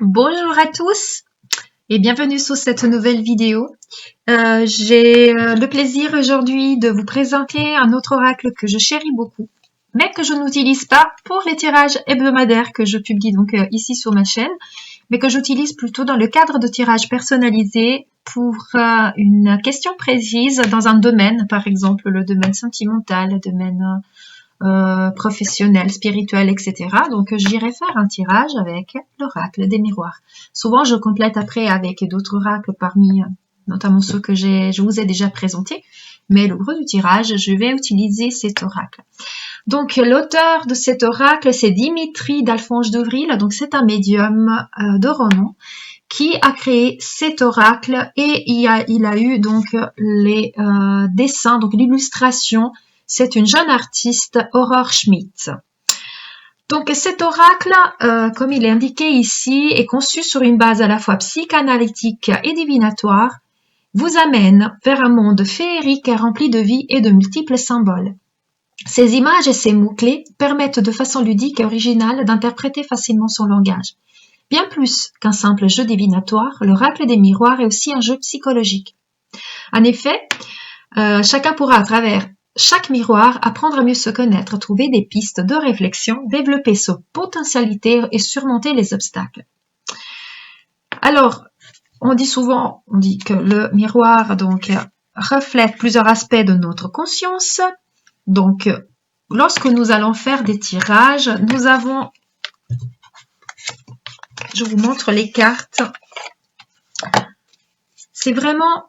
Bonjour à tous et bienvenue sur cette nouvelle vidéo. J'ai le plaisir aujourd'hui de vous présenter un autre oracle que je chéris beaucoup, mais que je n'utilise pas pour les tirages hebdomadaires que je publie donc ici sur ma chaîne, mais que j'utilise plutôt dans le cadre de tirages personnalisés pour une question précise dans un domaine, par exemple le domaine sentimental, le domaine professionnel, spirituel, etc. Donc j'irai faire un tirage avec l'oracle des miroirs. Souvent je complète après avec d'autres oracles parmi notamment ceux que je vous ai déjà présentés, mais le gros du tirage, je vais utiliser cet oracle. Donc l'auteur de cet oracle, c'est Dimitri d'Alphonse d'Avril, donc c'est un médium de renom qui a créé cet oracle et il a eu donc les dessins, donc l'illustration. C'est une jeune artiste, Aurore Schmidt. Donc cet oracle, comme il est indiqué ici, est conçu sur une base à la fois psychanalytique et divinatoire, vous amène vers un monde féerique et rempli de vie et de multiples symboles. Ces images et ces mots-clés permettent de façon ludique et originale d'interpréter facilement son langage. Bien plus qu'un simple jeu divinatoire, l'oracle des miroirs est aussi un jeu psychologique. En effet, chacun pourra à travers chaque miroir, apprendre à mieux se connaître, trouver des pistes de réflexion, développer ses potentialités et surmonter les obstacles. Alors, on dit que le miroir donc reflète plusieurs aspects de notre conscience. Donc, lorsque nous allons faire des tirages, nous avons, je vous montre les cartes. C'est vraiment,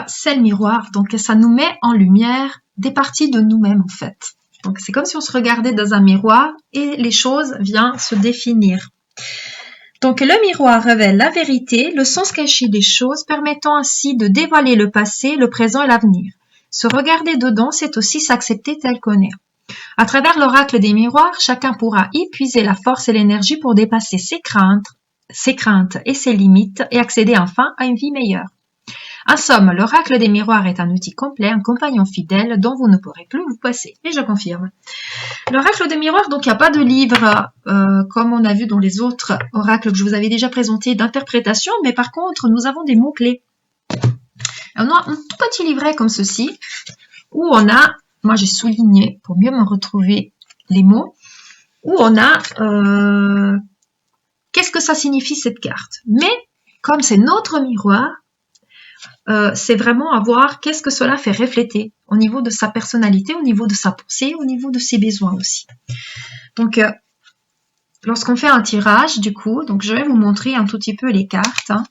c'est le miroir, donc ça nous met en lumière des parties de nous-mêmes en fait. Donc c'est comme si on se regardait dans un miroir et les choses viennent se définir. Donc le miroir révèle la vérité, le sens caché des choses, permettant ainsi de dévoiler le passé, le présent et l'avenir. Se regarder dedans, c'est aussi s'accepter tel qu'on est. À travers l'oracle des miroirs, chacun pourra y puiser la force et l'énergie pour dépasser ses craintes et ses limites et accéder enfin à une vie meilleure. En somme, l'oracle des miroirs est un outil complet, un compagnon fidèle dont vous ne pourrez plus vous passer. Et je confirme. L'oracle des miroirs, donc il n'y a pas de livre comme on a vu dans les autres oracles que je vous avais déjà présentés d'interprétation, mais par contre, nous avons des mots-clés. On a un tout petit livret comme ceci, où on a, moi j'ai souligné pour mieux me retrouver les mots, où on a qu'est-ce que ça signifie cette carte. Mais comme c'est notre miroir, c'est vraiment à voir qu'est-ce que cela fait refléter au niveau de sa personnalité, au niveau de sa pensée, au niveau de ses besoins aussi. Donc, lorsqu'on fait un tirage, du coup, donc je vais vous montrer un tout petit peu les cartes. Hein.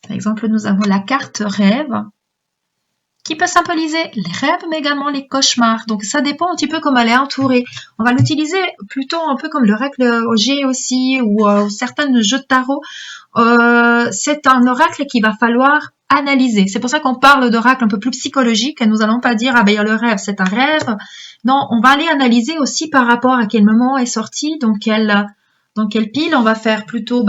Par exemple, nous avons la carte rêve, qui peut symboliser les rêves, mais également les cauchemars. Donc, ça dépend un petit peu comment elle est entourée. On va l'utiliser plutôt un peu comme l'oracle G aussi, ou certains jeux de tarot. C'est un oracle qu'il va falloir analyser. C'est pour ça qu'on parle d'oracle un peu plus psychologique, et nous n'allons pas dire, ah ben, le rêve, c'est un rêve. Non, on va aller analyser aussi par rapport à quel moment est sorti, dans quelle pile. On va faire plutôt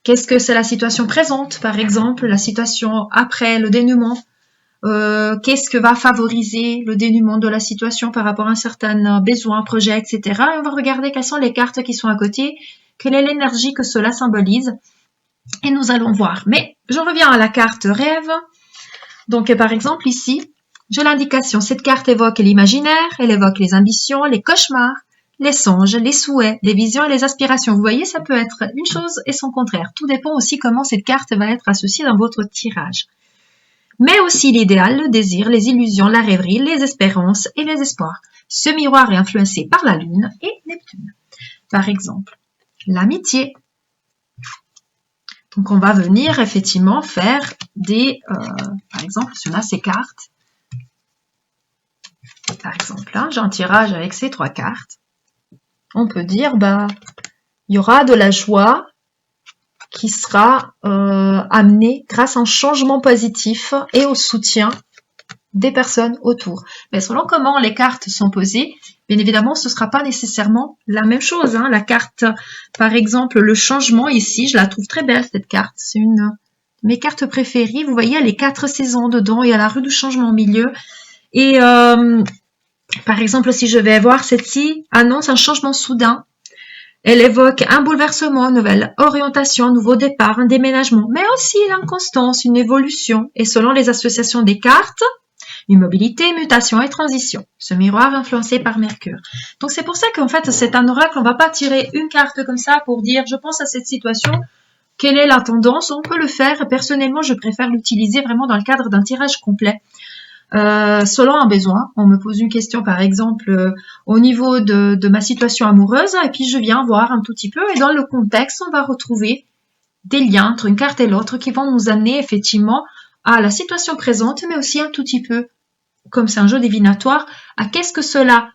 qu'est-ce que c'est la situation présente, par exemple, la situation après le dénouement. Qu'est-ce que va favoriser le dénouement de la situation par rapport à un certain besoin, projet, etc. Et on va regarder quelles sont les cartes qui sont à côté, quelle est l'énergie que cela symbolise. Et nous allons voir. Mais je reviens à la carte rêve. Donc, par exemple, ici, j'ai l'indication. Cette carte évoque l'imaginaire, elle évoque les ambitions, les cauchemars, les songes, les souhaits, les visions et les aspirations. Vous voyez, ça peut être une chose et son contraire. Tout dépend aussi comment cette carte va être associée dans votre tirage. Mais aussi l'idéal, le désir, les illusions, la rêverie, les espérances et les espoirs. Ce miroir est influencé par la Lune et Neptune. Par exemple, l'amitié. Donc, on va venir effectivement faire par exemple, si on a ces cartes. Par exemple, là, j'ai un tirage avec ces 3 cartes. On peut dire, il y aura de la joie qui sera amenée grâce à un changement positif et au soutien des personnes autour. Mais selon comment les cartes sont posées, bien évidemment, ce ne sera pas nécessairement la même chose. Hein. La carte, par exemple, le changement ici, je la trouve très belle, cette carte. C'est une de mes cartes préférées. Vous voyez, il y a les 4 saisons dedans, il y a la rue du changement au milieu. Et par exemple, si je vais voir celle-ci, annonce un changement soudain Elle évoque un bouleversement, une nouvelle orientation, un nouveau départ, un déménagement, mais aussi l'inconstance, une évolution. Et selon les associations des cartes, immobilité, mutation et transition. Ce miroir influencé par Mercure. Donc c'est pour ça qu'en fait c'est un oracle, on ne va pas tirer une carte comme ça pour dire je pense à cette situation, quelle est la tendance, on peut le faire. Personnellement, je préfère l'utiliser vraiment dans le cadre d'un tirage complet. Selon un besoin, on me pose une question par exemple au niveau de ma situation amoureuse et puis je viens voir un tout petit peu et dans le contexte, on va retrouver des liens entre une carte et l'autre qui vont nous amener effectivement à la situation présente, mais aussi un tout petit peu, comme c'est un jeu divinatoire, à qu'est-ce que cela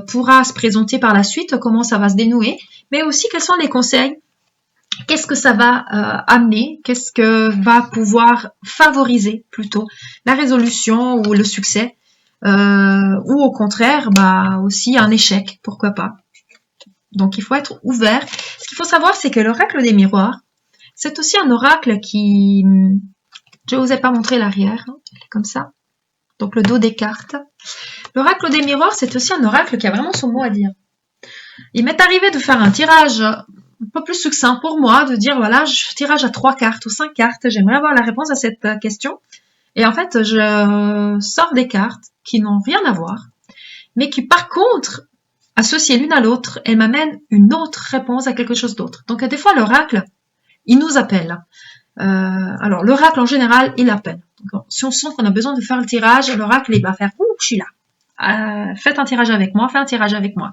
pourra se présenter par la suite, comment ça va se dénouer, mais aussi quels sont les conseils, qu'est-ce que ça va amener, qu'est-ce que va pouvoir favoriser plutôt la résolution ou le succès, ou au contraire, bah aussi un échec, pourquoi pas. Donc il faut être ouvert. Ce qu'il faut savoir, c'est que l'oracle des miroirs, c'est aussi un oracle qui... Je ne vous ai pas montré l'arrière, hein, comme ça. Donc le dos des cartes. L'oracle des miroirs, c'est aussi un oracle qui a vraiment son mot à dire. Il m'est arrivé de faire un tirage un peu plus succinct pour moi, de dire voilà, je tirage à 3 cartes ou 5 cartes, j'aimerais avoir la réponse à cette question. Et en fait, je sors des cartes qui n'ont rien à voir, mais qui par contre, associées l'une à l'autre, elles m'amènent une autre réponse à quelque chose d'autre. Donc des fois, l'oracle, il nous appelle. Alors, l'oracle, en général, il appelle. Donc, si on sent qu'on a besoin de faire le tirage, l'oracle, il va faire « Ouh, je suis là. Faites un tirage avec moi, faites un tirage avec moi. »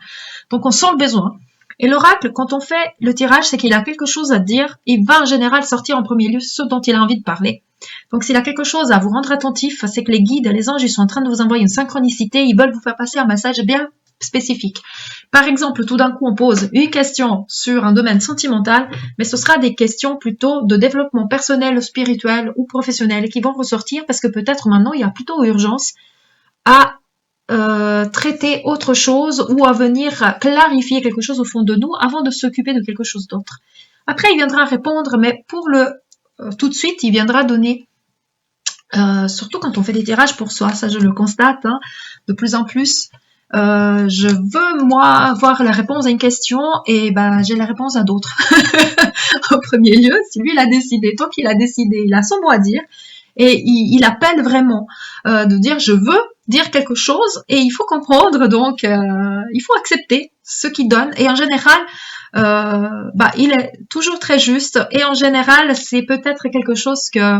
Donc, on sent le besoin. Et l'oracle, quand on fait le tirage, c'est qu'il a quelque chose à dire. Il va en général sortir en premier lieu ce dont il a envie de parler. Donc, s'il a quelque chose à vous rendre attentif, c'est que les guides, les anges, ils sont en train de vous envoyer une synchronicité. Ils veulent vous faire passer un message bien spécifique. Par exemple, tout d'un coup, on pose une question sur un domaine sentimental, mais ce sera des questions plutôt de développement personnel, spirituel ou professionnel qui vont ressortir parce que peut-être maintenant, il y a plutôt urgence à traiter autre chose ou à venir clarifier quelque chose au fond de nous avant de s'occuper de quelque chose d'autre. Après, il viendra répondre, mais pour le tout de suite, il viendra donner, surtout quand on fait des tirages pour soi, ça je le constate, hein, de plus en plus, je veux moi avoir la réponse à une question et ben j'ai la réponse à d'autres. Au premier lieu, si lui il a décidé, tant qu'il a décidé, il a son mot à dire et il appelle vraiment de dire je veux dire quelque chose et il faut comprendre, donc il faut accepter ce qu'il donne et en général il est toujours très juste et en général c'est peut-être quelque chose que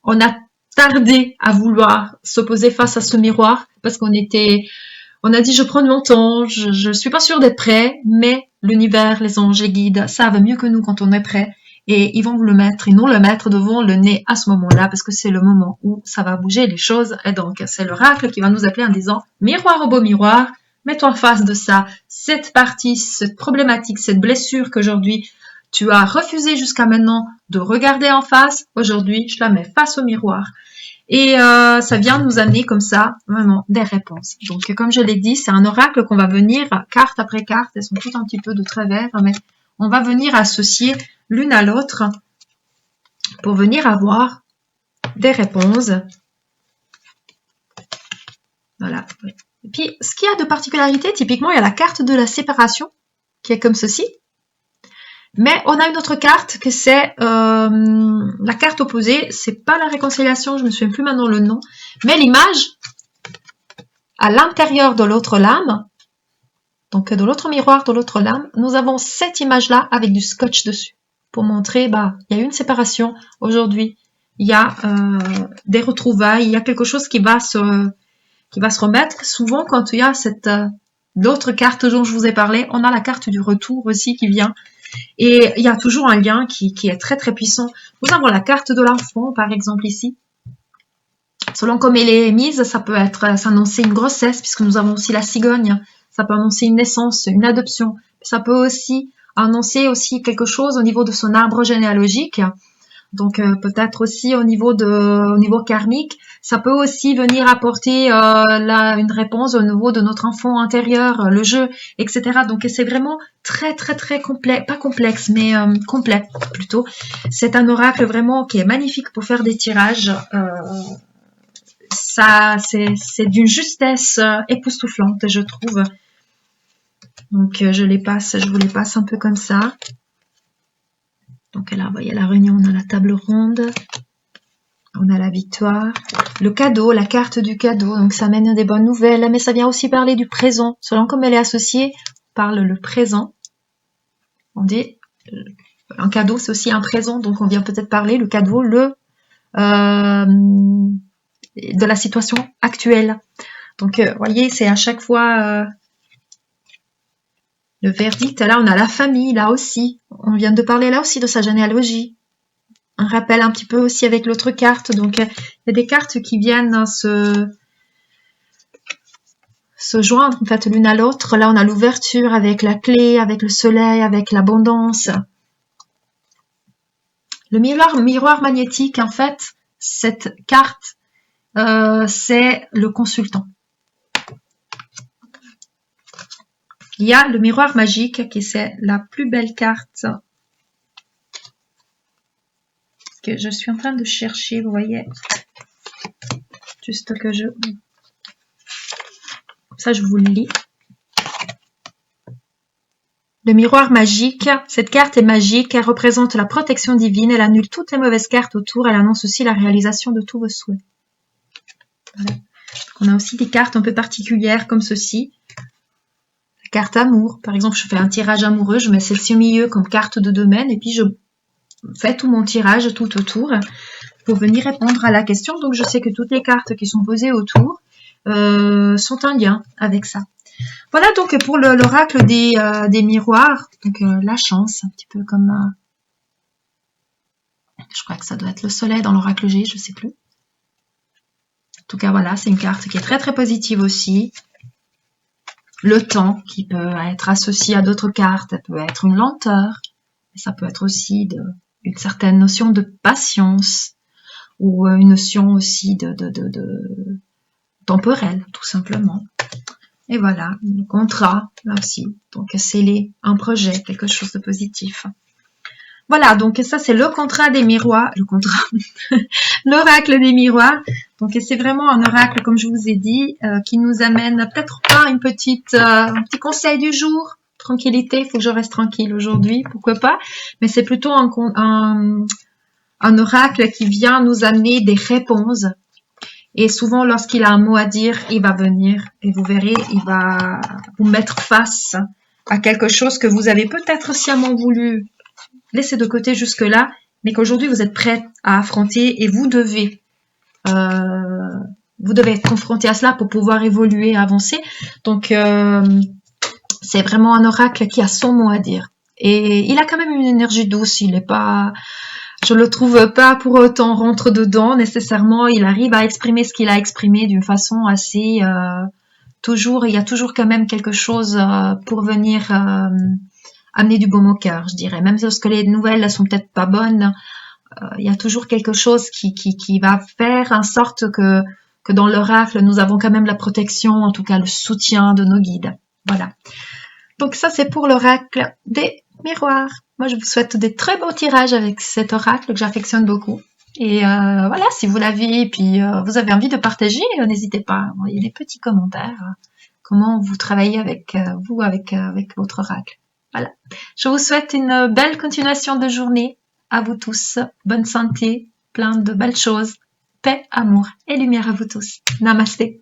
on a tardé à vouloir s'opposer face à ce miroir parce on a dit je prends mon temps, je suis pas sûre d'être prêt, mais l'univers, les anges, les guides savent mieux que nous quand on est prêt et ils vont vous le mettre, ils nous le mettre devant le nez à ce moment-là parce que c'est le moment où ça va bouger les choses et donc c'est l'oracle qui va nous appeler en disant miroir au beau miroir, mets-toi en face de ça, cette partie, cette problématique, cette blessure qu'aujourd'hui tu as refusé jusqu'à maintenant de regarder en face, aujourd'hui je la mets face au miroir. Et ça vient nous amener comme ça, vraiment, des réponses. Donc, comme je l'ai dit, c'est un oracle qu'on va venir, carte après carte, elles sont toutes un petit peu de travers, mais on va venir associer l'une à l'autre pour venir avoir des réponses. Voilà. Et puis, ce qu'il y a de particularité, typiquement, il y a la carte de la séparation, qui est comme ceci. Mais on a une autre carte que c'est la carte opposée. C'est pas la réconciliation, je me souviens plus maintenant le nom. Mais l'image à l'intérieur de l'autre lame, donc de l'autre miroir, de l'autre lame, nous avons cette image-là avec du scotch dessus pour montrer, il y a une séparation aujourd'hui. Il y a des retrouvailles, il y a quelque chose qui va se remettre. Souvent, quand il y a l'autre carte dont je vous ai parlé, on a la carte du retour aussi qui vient. Et il y a toujours un lien qui est très très puissant. Nous avons la carte de l'enfant, par exemple ici. Selon comme elle est mise, ça peut s'annoncer une grossesse, puisque nous avons aussi la cigogne. Ça peut annoncer une naissance, une adoption. Ça peut aussi annoncer quelque chose au niveau de son arbre généalogique. Donc peut-être aussi au niveau karmique, ça peut aussi venir apporter une réponse au niveau de notre enfant intérieur, le jeu, etc. Donc c'est vraiment très très très complet, pas complexe, mais complet plutôt. C'est un oracle vraiment qui est magnifique pour faire des tirages. Ça, c'est d'une justesse époustouflante, je trouve. Donc, je vous les passe un peu comme ça. Donc là, vous voyez la réunion, on a la table ronde. On a la victoire. Le cadeau, la carte du cadeau. Donc, ça amène des bonnes nouvelles. Mais ça vient aussi parler du présent. Selon comme elle est associée, on parle le présent. On dit, un cadeau, c'est aussi un présent. Donc, on vient peut-être parler le cadeau, de la situation actuelle. Donc, vous voyez, c'est à chaque fois le verdict. Là, on a la famille, là aussi. On vient de parler là aussi de sa généalogie. Un rappel un petit peu aussi avec l'autre carte. Donc, il y a des cartes qui viennent se joindre en fait l'une à l'autre. Là, on a l'ouverture avec la clé, avec le soleil, avec l'abondance. Le miroir magnétique, en fait, cette carte, c'est le consultant. Il y a le miroir magique qui c'est la plus belle carte que je suis en train de chercher, vous voyez. Juste que ça, je vous le lis. Le miroir magique, cette carte est magique, elle représente la protection divine, elle annule toutes les mauvaises cartes autour, elle annonce aussi la réalisation de tous vos souhaits. Voilà. On a aussi des cartes un peu particulières comme ceci. La carte amour, par exemple, je fais un tirage amoureux, je mets celle-ci au milieu comme carte de domaine et puis je fais tout mon tirage tout autour pour venir répondre à la question. Donc, je sais que toutes les cartes qui sont posées autour sont en lien avec ça. Voilà donc pour l'oracle des miroirs. Donc, la chance, un petit peu comme... je crois que ça doit être le soleil dans l'oracle G, je ne sais plus. En tout cas, voilà, c'est une carte qui est très très positive aussi. Le temps qui peut être associé à d'autres cartes, ça peut être une lenteur. Mais ça peut être aussi une certaine notion de patience ou une notion aussi de temporelle, tout simplement. Et voilà, le contrat, là aussi. Donc, sceller un projet, quelque chose de positif. Voilà, donc ça, c'est le contrat des miroirs. L'oracle des miroirs. Donc, c'est vraiment un oracle, comme je vous ai dit, qui nous amène peut-être pas un petit conseil du jour. Tranquillité, il faut que je reste tranquille aujourd'hui, pourquoi pas. Mais c'est plutôt un oracle qui vient nous amener des réponses. Et souvent, lorsqu'il a un mot à dire, il va venir. Et vous verrez, il va vous mettre face à quelque chose que vous avez peut-être sciemment voulu laisser de côté jusque-là, mais qu'aujourd'hui, vous êtes prêt à affronter et vous devez être confronté à cela pour pouvoir évoluer, avancer. Donc, c'est vraiment un oracle qui a son mot à dire. Et il a quand même une énergie douce. Il n'est pas... Je le trouve pas pour autant rentre dedans nécessairement. Il arrive à exprimer ce qu'il a exprimé d'une façon assez il y a toujours quand même quelque chose pour venir amener du baume au cœur, je dirais. Même lorsque les nouvelles ne sont peut-être pas bonnes, il y a toujours quelque chose qui va faire en sorte que dans l'oracle, nous avons quand même la protection, en tout cas le soutien de nos guides. Voilà. Donc ça, c'est pour l'oracle des miroirs. Moi, je vous souhaite des très beaux tirages avec cet oracle que j'affectionne beaucoup. Et voilà, si vous l'avez et puis vous avez envie de partager, n'hésitez pas à envoyer des petits commentaires. Comment vous travaillez avec votre oracle. Voilà. Je vous souhaite une belle continuation de journée. À vous tous. Bonne santé, plein de belles choses. Paix, amour et lumière à vous tous. Namasté.